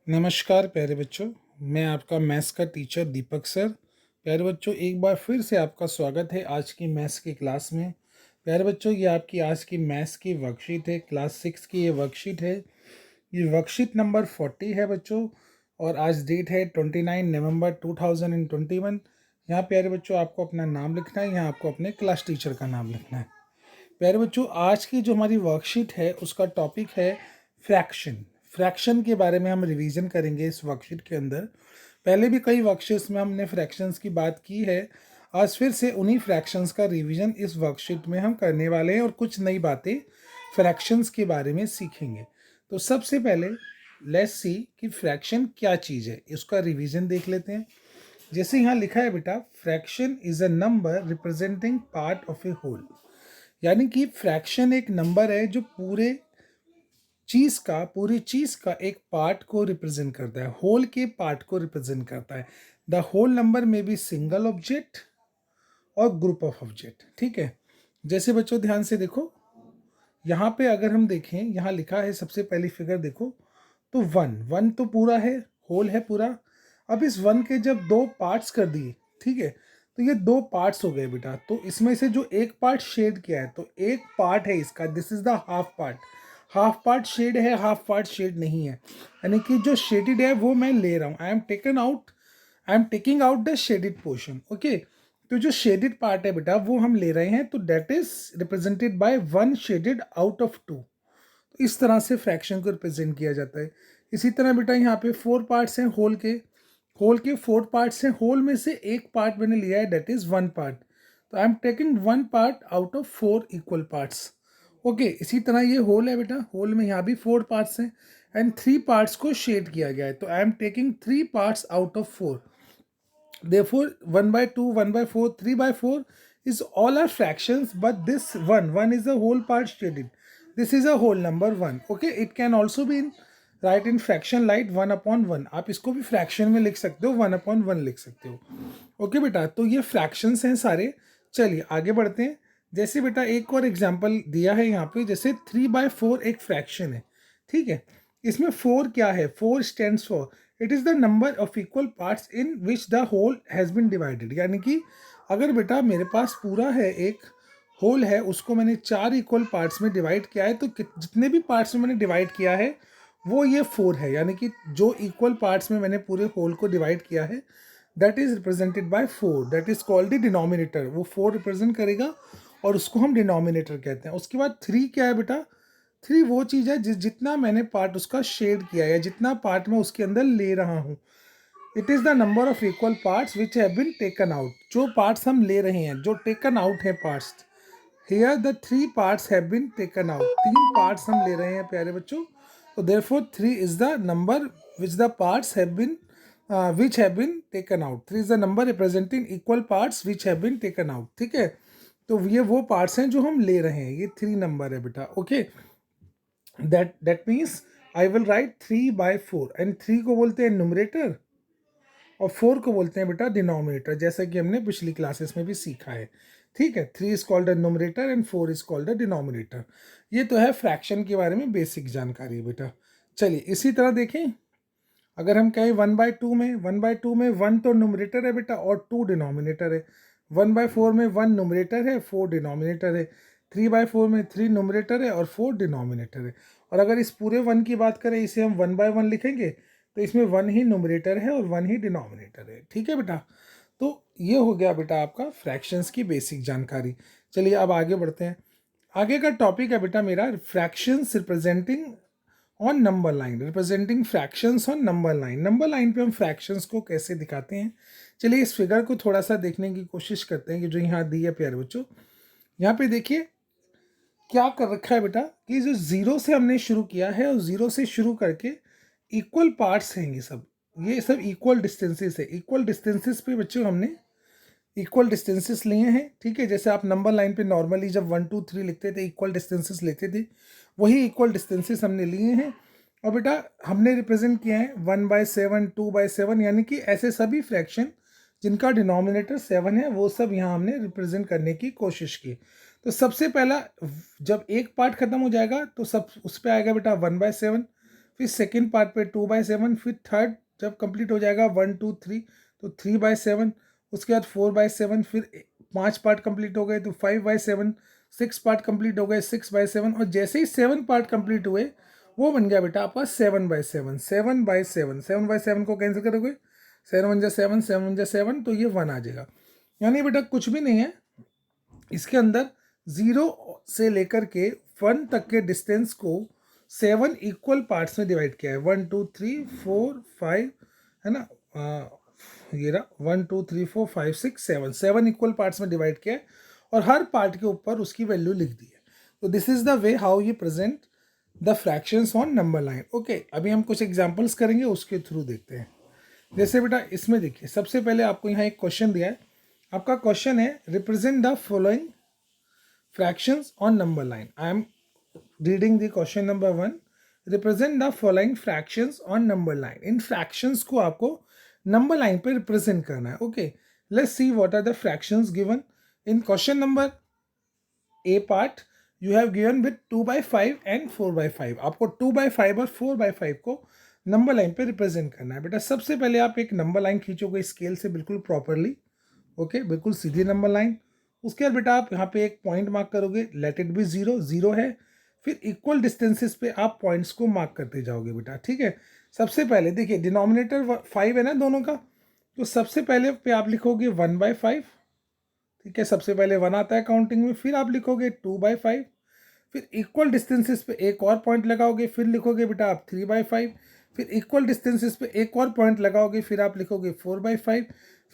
नमस्कार प्यारे बच्चों, मैं आपका मैथ्स का टीचर दीपक सर। प्यारे बच्चों, एक बार फिर से आपका स्वागत है आज की मैथ्स की क्लास में। प्यारे बच्चों, ये आपकी आज की मैथ्स की वर्कशीट है, क्लास 6 की ये वर्कशीट है। ये वर्कशीट नंबर 40 है बच्चों, और आज डेट है 29 नवंबर 2021। यहाँ प्यारे बच्चों आपको अपना नाम लिखना है, यहाँ आपको अपने क्लास टीचर का नाम लिखना है। प्यारे बच्चों, आज की जो हमारी वर्कशीट है उसका टॉपिक है फ्रैक्शन। फ्रैक्शन के बारे में हम रिवीजन करेंगे इस वर्कशीट के अंदर। पहले भी कई वर्कशीट्स में हमने फ्रैक्शंस की बात की है। आज फिर से उन्हीं फ्रैक्शंस का रिवीजन इस वर्कशीट में हम करने वाले हैं और कुछ नई बातें फ्रैक्शंस के बारे में सीखेंगे। तो सबसे पहले लेट्स सी कि फ्रैक्शन क्या चीज़ है, इसका रिवीजन देख लेते हैं। जैसे यहाँ लिखा है बेटा, fraction is a number representing part of a whole. यानी कि फ्रैक्शन एक नंबर है जो पूरी चीज का एक पार्ट को रिप्रेजेंट करता है, होल के पार्ट को रिप्रेजेंट करता है। द होल नंबर में बी सिंगल ऑब्जेक्ट और ग्रुप ऑफ ऑब्जेक्ट। ठीक है, जैसे बच्चों ध्यान से देखो, यहाँ पे अगर हम देखें, यहाँ लिखा है सबसे पहली फिगर देखो तो वन वन तो पूरा है, होल है पूरा। अब इस वन के जब दो पार्ट्स कर दिए, ठीक है, तो ये दो पार्ट्स हो गए बेटा। तो इसमें से जो एक पार्ट शेड किया है, तो एक पार्ट है इसका, this is the half part. Half part shade है, हाफ पार्ट शेड नहीं है, यानी कि जो शेडेड है वो मैं ले रहा हूँ। आई am taking out the shaded portion. Okay, तो जो शेडेड पार्ट है बेटा वो हम ले रहे हैं, तो that is represented by one shaded out of two. तो इस तरह से फ्रैक्शन को रिप्रेजेंट किया जाता है। इसी तरह बेटा यहाँ पे फोर पार्ट्स हैं होल के फोर पार्ट्स हैं, होल में से एक पार्ट मैंने लिया है, दैट इज वन पार्ट। तो I am taking one part out of four equal parts. Okay, इसी तरह ये होल है बेटा, होल में यहाँ भी फोर पार्ट्स हैं एंड थ्री पार्ट्स को शेड किया गया है, तो I am taking three parts out of four. Therefore, 1 by 2, 1 by 4, 3 by 4 is all are fractions, but this one is a whole part shaded. This is a whole number 1. Okay, it can also be write in fraction like 1 upon 1. आप इसको भी fraction में लिख सकते हो, 1 upon 1 लिख सकते हो। ओके बेटा, तो ये फ्रैक्शंस हैं सारे। चलिए आगे बढ़ते हैं। जैसे बेटा एक और एग्जांपल दिया है यहाँ पे, जैसे 3 by 4 एक फ्रैक्शन है, ठीक है। इसमें 4 क्या है, 4 stands for it is the number of equal parts in which the whole has been divided. यानी कि अगर बेटा मेरे पास पूरा है, एक होल है, उसको मैंने चार इक्वल पार्ट्स में डिवाइड किया है, तो जितने भी पार्ट्स में मैंने डिवाइड किया है वो ये 4 है। यानी कि जो इक्वल पार्ट्स में मैंने पूरे होल को डिवाइड किया है, that is represented bye 4, that is called the denominator. वो 4 रिप्रेजेंट करेगा और उसको हम डिनोमिनेटर कहते हैं। उसके बाद 3 क्या है बेटा, 3 वो चीज़ है जितना मैंने पार्ट उसका शेड किया है, जितना पार्ट मैं उसके अंदर ले रहा हूँ। It is the number of equal parts which have been taken out. जो पार्ट्स हम ले रहे हैं, जो टेकन आउट है parts, here the three parts have been taken out. तीन पार्ट्स हम ले रहे हैं प्यारे बच्चों, तो therefore 3 is the number which the parts have been which have been taken out. 3 is the number representing equal parts which have been taken out. ठीक है, तो ये वो पार्ट्स हैं जो हम ले रहे हैं, ये 3 नंबर है बेटा। Okay, that means I will write 3 by 4 and 3 को बोलते हैं न्यूमरेटर और 4 को बोलते हैं बेटा डिनोमिनेटर, जैसा कि हमने पिछली क्लासेस में भी सीखा है। ठीक है, 3 is called a numerator and 4 is called a denominator. ये तो है फ्रैक्शन के बारे में बेसिक जानकारी बेटा। चलिए इसी तरह देखें, अगर हम कहें 1/2 में 1 तो न्यूमरेटर है बेटा और 2 डिनोमिनेटर है। 1/4 में 1 न्यूमरेटर है, 4 डिनोमिनेटर है। 3/4 में 3 न्यूमरेटर है और 4 डिनोमिनेटर है। और अगर इस पूरे 1 की बात करें, इसे हम 1/1 लिखेंगे, तो इसमें 1 ही न्यूमरेटर है और 1 ही डिनोमिनेटर है। ठीक है बेटा, तो ये हो गया बेटा आपका फ्रैक्शंस की बेसिक जानकारी। चलिए अब आगे बढ़ते हैं। आगे का टॉपिक है बेटा मेरा fractions representing on number line, representing fractions on number line. Number line पे हम फ्रैक्शंस को कैसे दिखाते हैं, चलिए इस फिगर को थोड़ा सा देखने की कोशिश करते हैं कि जो यहाँ दी है प्यारे बच्चों। यहाँ पे देखिए क्या कर रखा है बेटा, कि जो जीरो से हमने शुरू किया है और जीरो से शुरू करके इक्वल पार्ट्स हैं, ये सब इक्वल डिस्टेंसेस है। इक्वल डिस्टेंसेस पे बच्चों हमने इक्वल डिस्टेंसेस लिए हैं। ठीक है, जैसे आप नंबर लाइन पे नॉर्मली जब 1 2 3 लिखते थे इक्वल डिस्टेंसेस लेते थे, वही इक्वल डिस्टेंसेस हमने लिए हैं। और बेटा हमने रिप्रेजेंट किया है 1/7, 2/7, यानी कि ऐसे सभी फ्रैक्शन जिनका डिनोमिनेटर 7 है वो सब यहाँ हमने रिप्रेजेंट करने की कोशिश की। तो सबसे पहला, जब एक पार्ट खत्म हो जाएगा तो सब उस पर आएगा बेटा 1/7, फिर सेकेंड पार्ट पे 2/7, फिर थर्ड जब कंप्लीट हो जाएगा 1 2 3 तो 3/7, उसके बाद 4/7, फिर 5 पार्ट कंप्लीट हो गए तो 5/7, 6 पार्ट कंप्लीट हो गए 6/7, और जैसे ही 7 पार्ट कंप्लीट हुए वो बन गया बेटा आपका 7/7। 7/7 को कैंसिल करोगे, 7 × 1 = 7, 7 × 7 तो ये 1 आ जाएगा। यानी बेटा कुछ भी नहीं है, इसके अंदर 0 से लेकर के 1 तक के डिस्टेंस को 7 इक्वल पार्ट्स में डिवाइड किया है। 1 2 3 4 5 है ना, ये रहा 1 2 3 4 5 6 7, 7 इक्वल पार्ट्स में डिवाइड किया है और हर पार्ट के ऊपर उसकी वैल्यू लिख दी है। तो this is the way how you present the fractions on number line. Okay, अभी हम कुछ एग्जांपल्स करेंगे, उसके थ्रू देखते हैं। जैसे बेटा इसमें देखिए, सबसे पहले आपको यहाँ एक क्वेश्चन दिया है। आपका क्वेश्चन है represent the following fractions on number line. I am reading the question number 1. Represent the following fractions on number line. In fractions को आपको number line पे represent करना है. Okay, let's see what are the fractions given in question number A part. You have given with 2/5 and 4/5. आपको 2/5 और 4/5 को number line पे represent करना है। बेटा सबसे पहले आप एक नंबर लाइन खींचोगे स्केल से बिल्कुल प्रॉपरली, ओके, बिल्कुल सीधी नंबर लाइन। उसके बाद बेटा आप यहाँ पे एक पॉइंट मार्क करोगे, लेट इट बी 0, 0 है। फिर इक्वल डिस्टेंसेस पे आप पॉइंट्स को मार्क करते जाओगे बेटा, ठीक है। सबसे पहले देखिए डिनोमिनेटर 5 है ना दोनों का, तो सबसे पहले पे आप लिखोगे 1/5, ठीक है, सबसे पहले 1 आता है काउंटिंग में। फिर आप लिखोगे 2/5, फिर इक्वल डिस्टेंसेस पे एक और पॉइंट लगाओगे, फिर लिखोगे बेटा आप 3/5, फिर इक्वल डिस्टेंसेस पे एक और पॉइंट लगाओगे, फिर आप लिखोगे 4/5,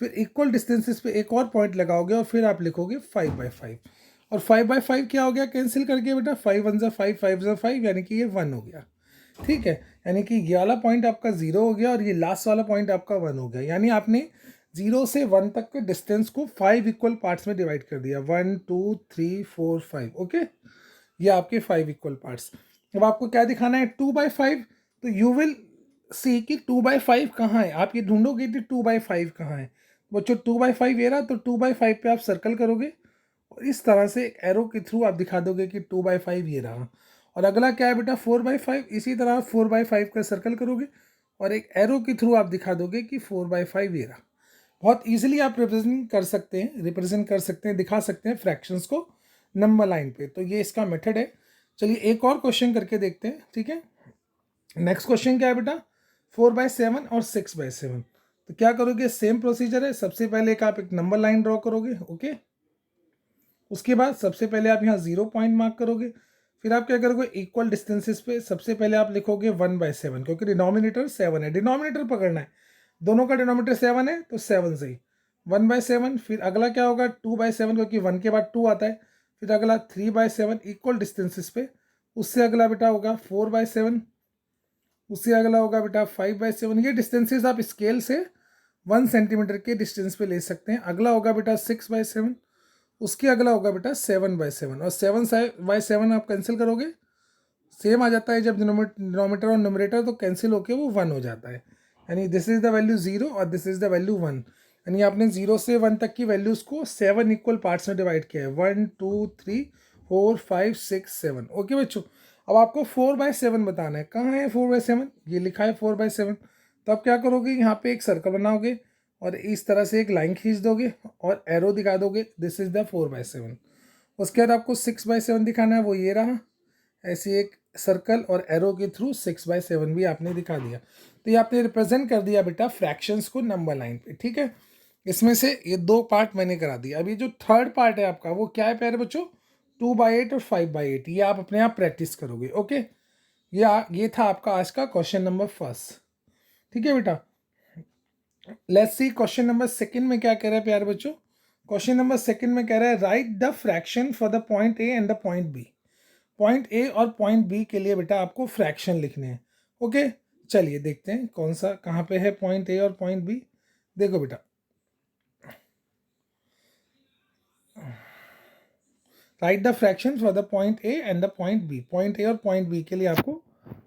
फिर इक्वल डिस्टेंसेस पे एक और पॉइंट लगाओगे और फिर आप लिखोगे 5/5। और 5/5 क्या हो गया कैंसिल करके बेटा, 5 1 = 5, 5 × 5 यानी कि ये 1 हो गया, ठीक है। यानी कि ये वाला पॉइंट आपका 0 हो गया और ये लास्ट वाला पॉइंट आपका 1 हो गया। यानी आपने 0 से 1 तक के डिस्टेंस को 5 इक्वल पार्ट्स में डिवाइड कर दिया, 1 2 3 4 5, ओके। ये आपके 5 इक्वल पार्ट्स। अब आपको क्या दिखाना है, 2/5, तो यू विल सी कि 2/5 कहाँ है, आप ये ढूंढोगे कि 2/5 कहाँ है। बच्चों 2/5 ये रहा, तो 2/5 पे आप सर्कल करोगे और इस तरह से एक एरो के थ्रू आप दिखा दोगे कि 2/5 ये रहा। और अगला क्या है बेटा 4/5, इसी तरह आप 4/5 का सर्कल करोगे और एक एरो के थ्रू आप दिखा दोगे कि 4/5 ये रहा। बहुत ईजिली आप रिप्रेजेंट कर सकते हैं, दिखा सकते हैं फ्रैक्शंस को नंबर लाइन पे। तो ये इसका मेथड है। चलिए एक और क्वेश्चन करके देखते हैं, ठीक है। नेक्स्ट क्वेश्चन क्या है बेटा, 4/7 और 6/7। तो क्या करोगे, सेम प्रोसीजर है। सबसे पहले आप एक नंबर लाइन ड्रॉ करोगे, ओके। उसके बाद सबसे पहले आप यहाँ 0 पॉइंट मार्क करोगे। फिर आप क्या करोगे, इक्वल डिस्टेंसेस पे सबसे पहले आप लिखोगे 1/7, क्योंकि डिनोमिनेटर 7 है, डिनोमिनेटर पकड़ना है। दोनों का डिनोमिनेटर 7 है तो 7 से ही 1/7। फिर अगला क्या होगा 2/7, क्योंकि 1 के बाद 2 आता है। फिर अगला 3/7 इक्वल डिस्टेंसेस पे। उससे अगला बेटा होगा 4/7, उससे अगला होगा बेटा 5/7। ये डिस्टेंसेस आप स्केल से 1 सेंटीमीटर के डिस्टेंस पे ले सकते हैं। अगला होगा बेटा 6/7, उसके अगला होगा बेटा 7/7। और 7/7 आप कैंसिल करोगे, सेम आ जाता है जब डिनोमिनेटर और न्यूमरेटर, तो कैंसिल होके वो 1 हो जाता है। यानी दिस इज द वैल्यू 0 और दिस इज द वैल्यू 1। यानी आपने 0 से 1 तक की वैल्यूज को 7 इक्वल पार्ट्स में डिवाइड किया है, 1 2 3 4 5 6 7, ओके बच्चों। अब आपको 4/7 बताना है, कहाँ है 4/7, ये लिखा है 4/7। तो आप क्या करोगे, यहाँ पे एक सर्कल बनाओगे और इस तरह से एक लाइन खींच दोगे और एरो दिखा दोगे, दिस इज द 4/7। उसके बाद आपको 6/7 दिखाना है, वो ये रहा। ऐसे एक सर्कल और एरो के थ्रू 6/7 भी आपने दिखा दिया। तो ये आपने रिप्रेजेंट कर दिया बेटा फ्रैक्शंस को नंबर लाइन पे, ठीक है। इसमें से ये 2 पार्ट मैंने करा दिया। अभी जो थर्ड पार्ट है आपका वो क्या है प्यारे बच्चों, 2/8 और 5/8। ये आप अपने आप प्रैक्टिस करोगे, ओके। ये था आपका आज का क्वेश्चन नंबर 1, ठीक है बेटा। लेट्स सी क्वेश्चन नंबर 2 में क्या कह रहा है प्यारे बच्चों। क्वेश्चन नंबर 2 में कह रहा है write the fraction for the point A and the point B. Point A और पॉइंट बी के लिए बेटा आपको फ्रैक्शन लिखने हैं, ओके। चलिए देखते हैं कौन सा कहाँ पे है पॉइंट ए और पॉइंट बी। देखो बेटा, write the fraction for the point A and the point B. Point A और पॉइंट बी के लिए आपको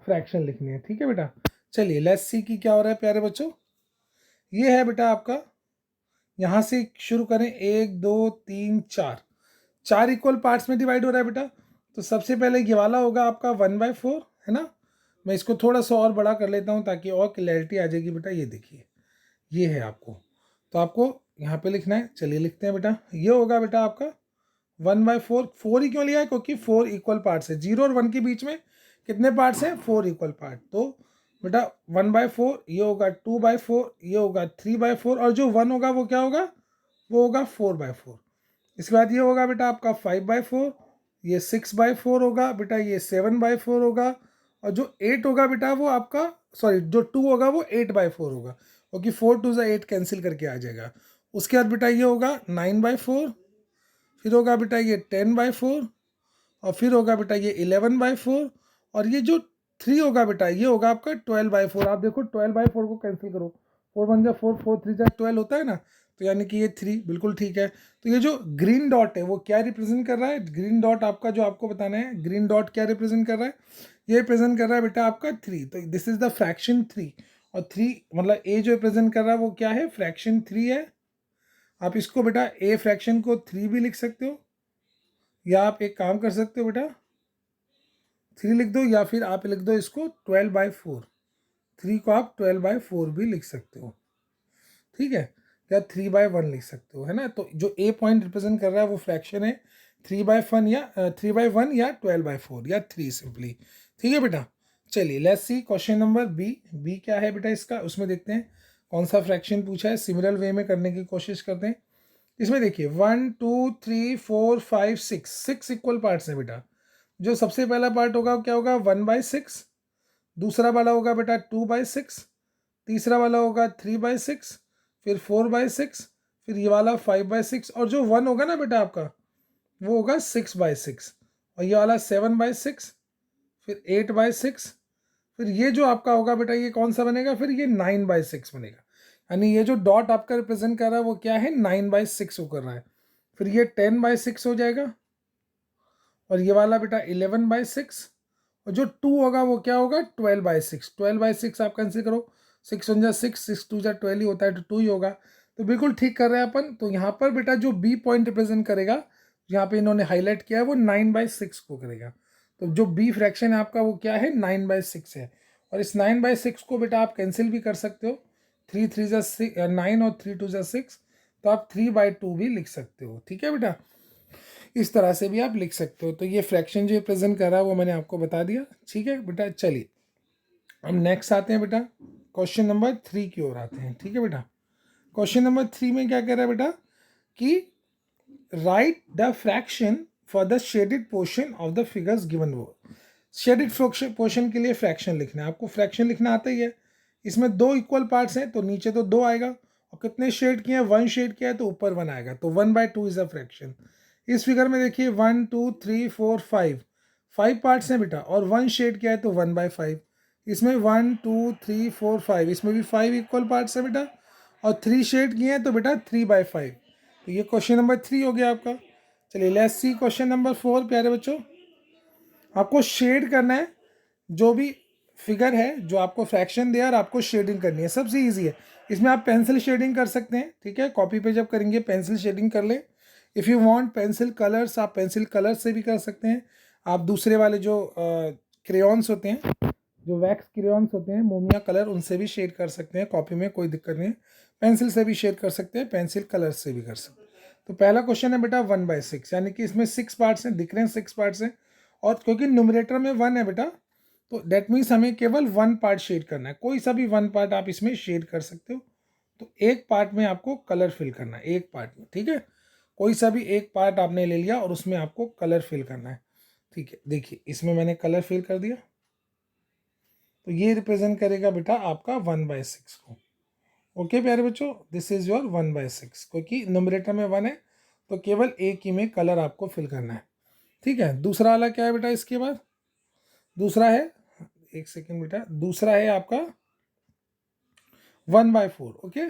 फ्रैक्शन लिखनी है, ठीक है बेटा। चलिए लेट्स सी कि क्या हो रहा है प्यारे बच्चों। ये है बेटा आपका, यहाँ से शुरू करें, 1 2 3 4, 4 इक्वल पार्ट्स में डिवाइड हो रहा है बेटा। तो सबसे पहले ये वाला होगा आपका 1/4, है ना। मैं इसको थोड़ा सा और बड़ा कर लेता हूँ ताकि और क्लैरिटी आ जाएगी बेटा। ये देखिए, ये है आपको, तो आपको यहाँ पे लिखना है। चलिए लिखते हैं बेटा। ये होगा बेटा आपका 1/4। 4 ही क्यों लिया है? क्योंकि 4 इक्वल पार्ट्स है। 0 और 1 के बीच में कितने पार्ट्स हैं? 4 इक्वल पार्ट। तो बेटा 1/4 ये होगा, 2/4 ये होगा, 3/4, और जो 1 होगा वो क्या होगा? वो होगा 4/4। इसके बाद ये होगा बेटा आपका 5/4, ये 6/4 होगा बेटा, ये 7/4 होगा, और जो 8 होगा बेटा वो आपका, सॉरी जो 2 होगा वो 8/4 होगा, क्योंकि 4 2 8 कैंसिल करके आ जाएगा। उसके बाद बेटा ये होगा 9/4, फिर होगा बेटा ये 10/4, और फिर होगा बेटा ये 11/4, और ये जो 3 होगा बेटा ये होगा आपका 12/4। आप देखो 12/4 को कैंसिल करो, 4 1 जा 4, 4 3 जा 12 होता है ना, तो यानी कि ये 3 बिल्कुल ठीक है। तो ये जो ग्रीन डॉट है वो क्या रिप्रेजेंट कर रहा है? ग्रीन डॉट आपका जो आपको बताना है, ग्रीन डॉट क्या रिप्रेजेंट कर रहा है? ये रिप्रेजेंट कर रहा है बेटा आपका 3। तो दिस इज द फ्रैक्शन 3, और 3 मतलब ए जो रिप्रेजेंट कर रहा है वो क्या है? फ्रैक्शन 3 है। आप इसको बेटा ए फ्रैक्शन को 3 भी लिख सकते हो, या आप एक काम कर सकते हो बेटा 3 लिख दो, या फिर आप लिख दो इसको 12/4। 3 को आप 12/4 भी लिख सकते हो, ठीक है, या 3/1 लिख सकते हो, है ना। तो जो ए पॉइंट रिप्रेजेंट कर रहा है वो फ्रैक्शन है 3/1 या 3/1 या 12/4 या 3 सिंपली, ठीक है बेटा। चलिए let's see question number B. B क्या है बेटा इसका? उसमें देखते हैं कौन सा फ्रैक्शन पूछा है। सिमिलर वे में करने की कोशिश करते हैं। इसमें देखिए 1 2 3 4 5 6, 6 इक्वल पार्ट्स हैं बेटा। जो सबसे पहला पार्ट होगा क्या होगा? 1/6। दूसरा वाला होगा बेटा 2/6। तीसरा वाला होगा 3/6, फिर 4/6, फिर ये वाला 5/6, और जो 1 होगा ना बेटा आपका वो होगा 6/6, और ये वाला 7/6, फिर 8/6, फिर ये जो आपका होगा बेटा ये कौन सा बनेगा? फिर ये 9/6 बनेगा। यानी ये जो डॉट आपका रिप्रेजेंट कर रहा है वो क्या है? 9/6 को कर रहा है। फिर ये 10/6 हो जाएगा, और ये वाला बेटा 11/6, और जो 2 होगा वो क्या होगा? 12/6। 12/6 आप कैंसिल करो, 6 1 जा 6, 6 2 जा 12 ही होता है, तो 2 ही होगा। तो बिल्कुल ठीक कर रहे हैं अपन। तो यहाँ पर बेटा जो बी पॉइंट रिप्रेजेंट करेगा, यहाँ पे इन्होंने हाईलाइट किया है, वो 9/6 को करेगा। तो जो बी फ्रैक्शन है आपका वो क्या है? 9/6 है। और इस 9/6 को बेटा आप कैंसिल भी कर सकते हो, 3 3 जा 9 और 3 2 जा 6, तो आप 3/2 भी लिख सकते हो, ठीक है बेटा। इस तरह से भी आप लिख सकते हो। तो ये फ्रैक्शन जो प्रेजेंट कर रहा है वो मैंने आपको बता दिया, ठीक है बेटा। चलिए हम नेक्स्ट आते हैं बेटा, क्वेश्चन नंबर 3 की ओर आते हैं, ठीक है बेटा। क्वेश्चन नंबर 3 में क्या कह रहा है बेटा कि right the fraction for the shaded portion of the figures given. वो शेडेड पोर्शन के लिए फ्रैक्शन लिखना है आपको। फ्रैक्शन लिखना आता ही है। इसमें 2 इक्वल पार्ट्स हैं तो नीचे तो 2 आएगा, और कितने शेड किए हैं? 1 शेड किया है तो ऊपर 1 आएगा, तो 1/2 इज अ फ्रैक्शन। इस फिगर में देखिए 1 2 3 4 5, 5 पार्ट्स हैं बेटा, और 1 शेड किया है तो 1/5। इसमें 1 2 3 4 5, इसमें भी 5 इक्वल पार्ट्स हैं बेटा, और 3 शेड किए हैं तो बेटा 3/5। तो ये क्वेश्चन नंबर 3 हो गया आपका। चलिए लेट्स सी क्वेश्चन नंबर 4 प्यारे बच्चों। आपको शेड करना है जो भी फिगर है, जो आपको फ्रैक्शन दिया और आपको शेडिंग करनी है। सबसे इजी है। इसमें आप पेंसिल शेडिंग कर सकते हैं, ठीक है। कॉपी पे जब करेंगे पेंसिल शेडिंग कर ले। If you want pencil colours, आप पेंसिल कलर्स से भी कर सकते हैं। आप दूसरे वाले जो क्रेयॉन्स होते हैं, जो वैक्स क्रेयॉन्स होते हैं, मोमिया कलर, उनसे भी शेड कर सकते हैं कॉपी में, कोई दिक्कत नहीं है। पेंसिल से भी शेड कर सकते हैं, पेंसिल कलर से भी कर सकते हैं। तो पहला क्वेश्चन है बेटा 1/6, यानी कि इसमें 6 पार्ट्स हैं, दिख रहे हैं 6 पार्ट्स हैं, और क्योंकि न्यूमरेटर में 1 है बेटा, तो डेट मीन्स हमें केवल 1 पार्ट शेड करना है। कोई सा भी 1 पार्ट आप इसमें शेड कर सकते हो। तो एक पार्ट में आपको कलर फिल करना है, एक पार्ट में, ठीक है। कोई सा भी एक पार्ट आपने ले लिया और उसमें आपको कलर फिल करना है, ठीक है। देखिए इसमें मैंने कलर फिल कर दिया, तो ये रिप्रेजेंट करेगा बेटा आपका 1/6 को। ओके प्यारे बच्चों, दिस इज योर 1/6, क्योंकि न्यूमरेटर में 1 है तो केवल एक ही में कलर आपको फिल करना है, ठीक है। दूसरा वाला क्या है बेटा? इसके बाद दूसरा है, एक सेकेंड बेटा, दूसरा है आपका 1/4। ओके,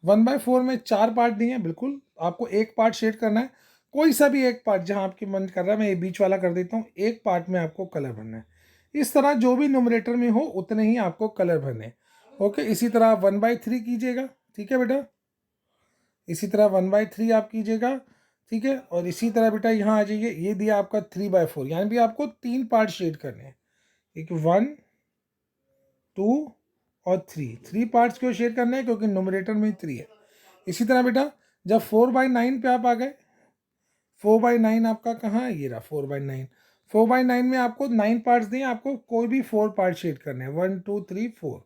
1/4 में 4 पार्ट दिए हैं, बिल्कुल आपको एक पार्ट शेड करना है। कोई सा भी एक पार्ट जहां आपकी मन कर रहा है, मैं ये बीच वाला कर देता हूँ। एक पार्ट में आपको कलर भरना है। इस तरह जो भी न्यूमरेटर में हो उतने ही आपको कलर भरने हैं। ओके, इसी तरह आप 1/3 कीजिएगा, ठीक है बेटा। इसी तरह 1/3 आप कीजिएगा, ठीक है। और इसी तरह बेटा यहाँ आ जाइए, ये दिया आपका 3/4, यानी भी आपको 3 पार्ट शेड करने हैं। एक 1 2 और 3 पार्ट्स क्यों शेयर करने हैं, क्योंकि न्यूमरेटर में 3 है। इसी तरह बेटा जब 4/9 पे आप आ गए, 4/9 आपका कहाँ है, ये रहा 4/9। 4/9 में आपको 9 पार्ट्स दिए, आपको कोई भी 4 पार्ट शेड करने हैं, 1 2 3 4।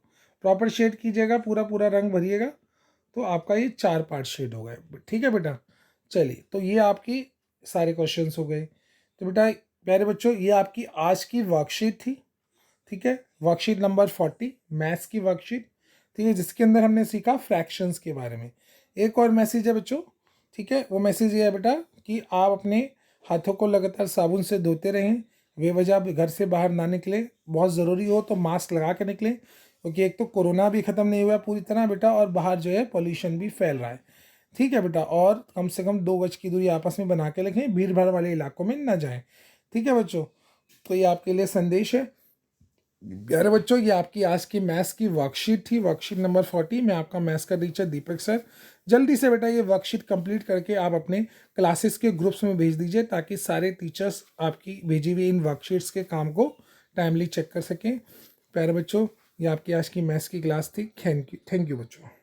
प्रॉपर शेड कीजिएगा, पूरा पूरा रंग भरिएगा, तो आपका ये 4 पार्ट शेड हो गए। ठीक है बेटा, चलिए तो ये आपकी सारे क्वेश्चंस हो गए। तो बेटा प्यारे बच्चों, ये आपकी आज की वर्कशीट थी। ठीक है, वर्कशीट नंबर 40 मैथ्स की वर्कशीट। ठीक है, जिसके अंदर हमने सीखा फ्रैक्शंस के बारे में। एक और मैसेज है बच्चों, ठीक है, वो मैसेज ये है बेटा कि आप अपने हाथों को लगातार साबुन से धोते रहें, बेवजह आप घर से बाहर ना निकले, बहुत ज़रूरी हो तो मास्क लगा के निकलें, क्योंकि एक तो कोरोना भी ख़त्म नहीं हुआ पूरी तरह बेटा, और बाहर जो है पॉल्यूशन भी फैल रहा है। ठीक है बेटा, और कम से कम 2 गज की दूरी आपस में बना के रखें, भीड़ भाड़ वाले इलाकों में ना जाएं। ठीक है बच्चों, तो ये आपके लिए संदेश है। प्यारे बच्चों, ये आपकी आज की मैथ्स की वर्कशीट थी, वर्कशीट नंबर 40। मैं आपका मैथ्स का टीचर दीपक सर। जल्दी से बेटा ये वर्कशीट कंप्लीट करके आप अपने क्लासेस के ग्रुप्स में भेज दीजिए, ताकि सारे टीचर्स आपकी भेजी हुई इन वर्कशीट्स के काम को टाइमली चेक कर सकें। प्यारे बच्चों, ये आपकी आज की मैथ्स की क्लास थी। थैंक यू बच्चों।